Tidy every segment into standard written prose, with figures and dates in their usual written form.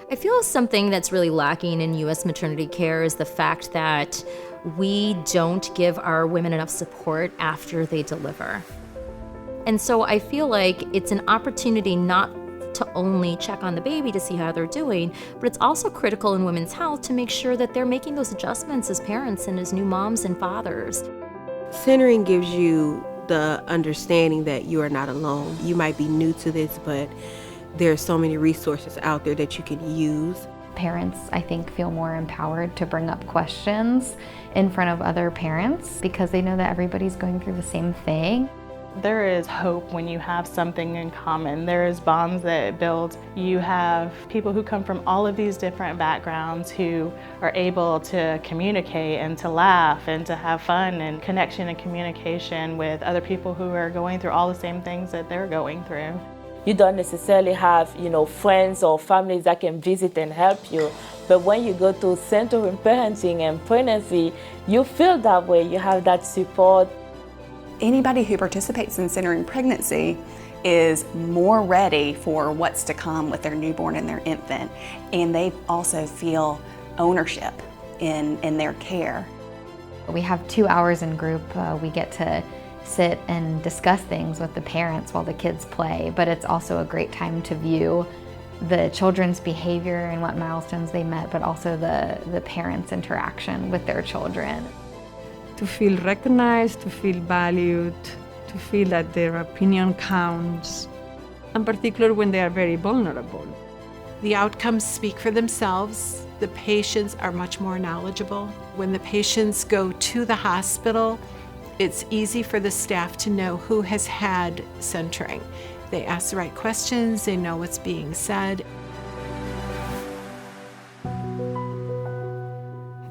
I feel something that's really lacking in U.S. maternity care is the fact that we don't give our women enough support after they deliver. And so I feel like it's an opportunity not to only check on the baby to see how they're doing, but it's also critical in women's health to make sure that they're making those adjustments as parents and as new moms and fathers. Centering gives you the understanding that you are not alone. You might be new to this, but there are so many resources out there that you can use. Parents, I think, feel more empowered to bring up questions in front of other parents because they know that everybody's going through the same thing. There is hope when you have something in common. There is bonds that it builds. You have people who come from all of these different backgrounds who are able to communicate and to laugh and to have fun and connection and communication with other people who are going through all the same things that they're going through. You don't necessarily have, friends or families that can visit and help you. But when you go to centering parenting and pregnancy, you feel that way. You have that support. Anybody who participates in centering pregnancy is more ready for what's to come with their newborn and their infant, and they also feel ownership in their care. We have 2 hours in group. We get to sit and discuss things with the parents while the kids play, but it's also a great time to view the children's behavior and what milestones they met, but also the parents' interaction with their children. To feel recognized, to feel valued, to feel that their opinion counts, in particular when they are very vulnerable. The outcomes speak for themselves. The patients are much more knowledgeable. When the patients go to the hospital, it's easy for the staff to know who has had centering. They ask the right questions, they know what's being said.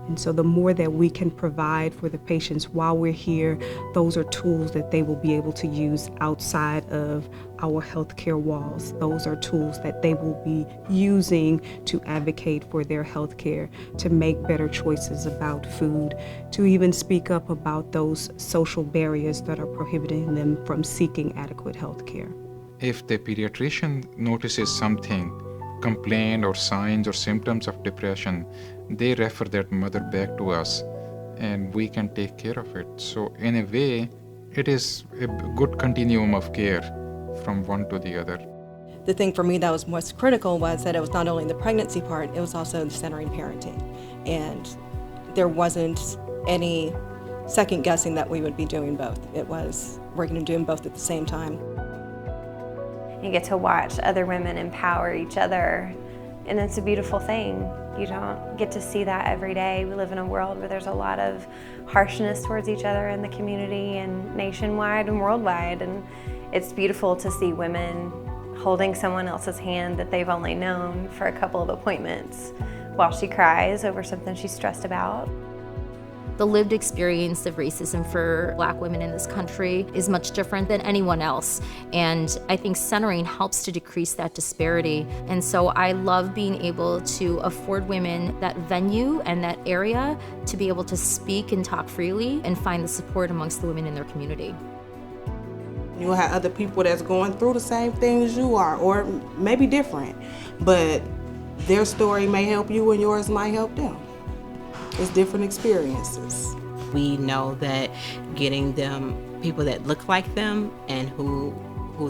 And so the more that we can provide for the patients while we're here, those are tools that they will be able to use outside of our healthcare walls. Those are tools that they will be using to advocate for their healthcare, to make better choices about food, to even speak up about those social barriers that are prohibiting them from seeking adequate healthcare. If the pediatrician notices something, complaint or signs or symptoms of depression, they refer that mother back to us and we can take care of it. So in a way, it is a good continuum of care from one to the other. The thing for me that was most critical was that it was not only the pregnancy part, it was also the centering parenting. And there wasn't any second guessing that we would be doing both. It was, we're going to do them both at the same time. You get to watch other women empower each other, and it's a beautiful thing. You don't get to see that every day. We live in a world where there's a lot of harshness towards each other in the community and nationwide and worldwide, and it's beautiful to see women holding someone else's hand that they've only known for a couple of appointments while she cries over something she's stressed about. The lived experience of racism for Black women in this country is much different than anyone else. And I think centering helps to decrease that disparity. And so I love being able to afford women that venue and that area to be able to speak and talk freely and find the support amongst the women in their community. You'll have other people that's going through the same things you are, or maybe different, but their story may help you and yours might help them. It's different experiences. We know that getting them people that look like them and who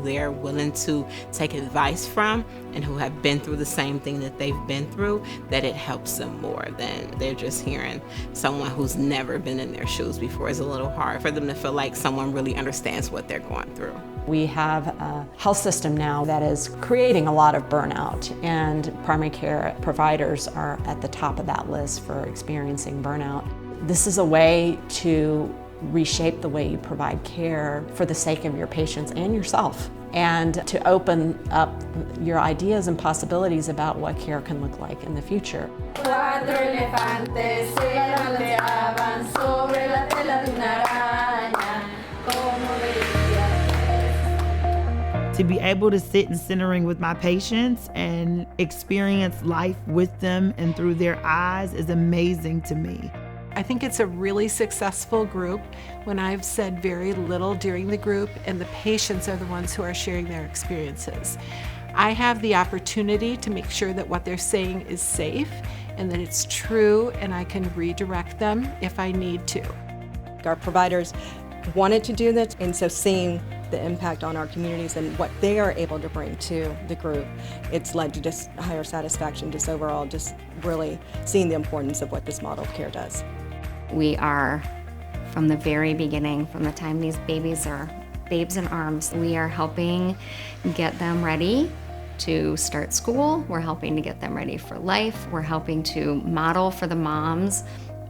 they're willing to take advice from and who have been through the same thing that they've been through, that it helps them more than they're just hearing someone who's never been in their shoes before. It's a little hard for them to feel like someone really understands what they're going through. We have a health system now that is creating a lot of burnout, and primary care providers are at the top of that list for experiencing burnout. This is a way to reshape the way you provide care for the sake of your patients and yourself, and to open up your ideas and possibilities about what care can look like in the future. To be able to sit in centering with my patients and experience life with them and through their eyes is amazing to me. I think it's a really successful group when I've said very little during the group and the patients are the ones who are sharing their experiences. I have the opportunity to make sure that what they're saying is safe and that it's true, and I can redirect them if I need to. Our providers wanted to do this, and so seeing the impact on our communities and what they are able to bring to the group, it's led to just higher satisfaction, just overall, just really seeing the importance of what this model of care does. We are, from the very beginning, from the time these babies are babes in arms, we are helping get them ready to start school. We're helping to get them ready for life. We're helping to model for the moms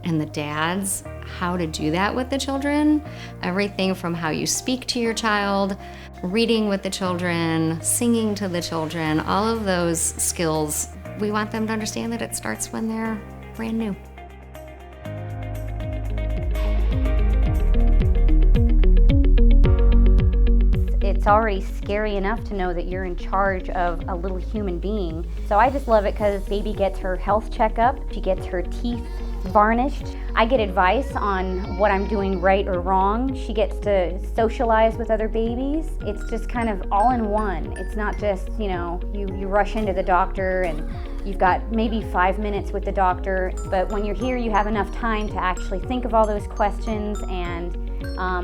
and the dads how to do that with the children. Everything from how you speak to your child, reading with the children, singing to the children, all of those skills. We want them to understand that it starts when they're brand new. It's already scary enough to know that you're in charge of a little human being. So I just love it because baby gets her health checkup, she gets her teeth varnished. I get advice on what I'm doing right or wrong. She gets to socialize with other babies. It's just kind of all in one. It's not just, you rush into the doctor and you've got maybe 5 minutes with the doctor, but when you're here you have enough time to actually think of all those questions, and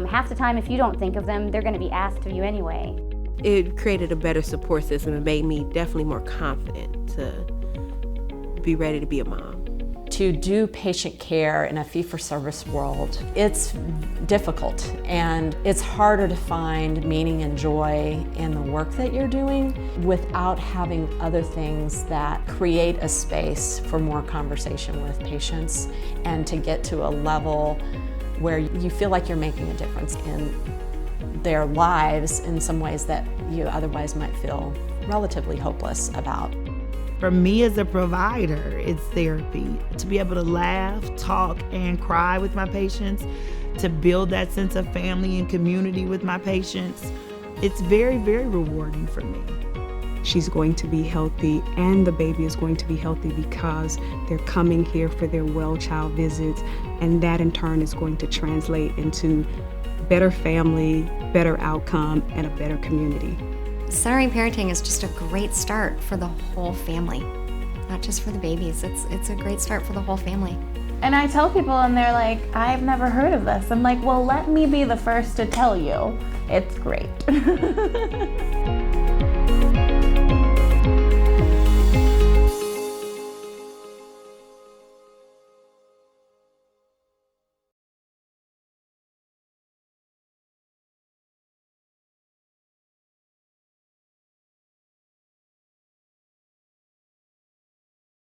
half the time if you don't think of them, they're going to be asked of you anyway. It created a better support system and made me definitely more confident to be ready to be a mom. To do patient care in a fee-for-service world, it's difficult, and it's harder to find meaning and joy in the work that you're doing without having other things that create a space for more conversation with patients and to get to a level where you feel like you're making a difference in their lives in some ways that you otherwise might feel relatively hopeless about. For me as a provider, it's therapy. To be able to laugh, talk, and cry with my patients, to build that sense of family and community with my patients, it's very, very rewarding for me. She's going to be healthy, and the baby is going to be healthy because they're coming here for their well child visits, and that in turn is going to translate into better family, better outcome, and a better community. Centering parenting is just a great start for the whole family, not just for the babies. It's a great start for the whole family. And I tell people and they're like, I've never heard of this. I'm like, well, let me be the first to tell you. It's great.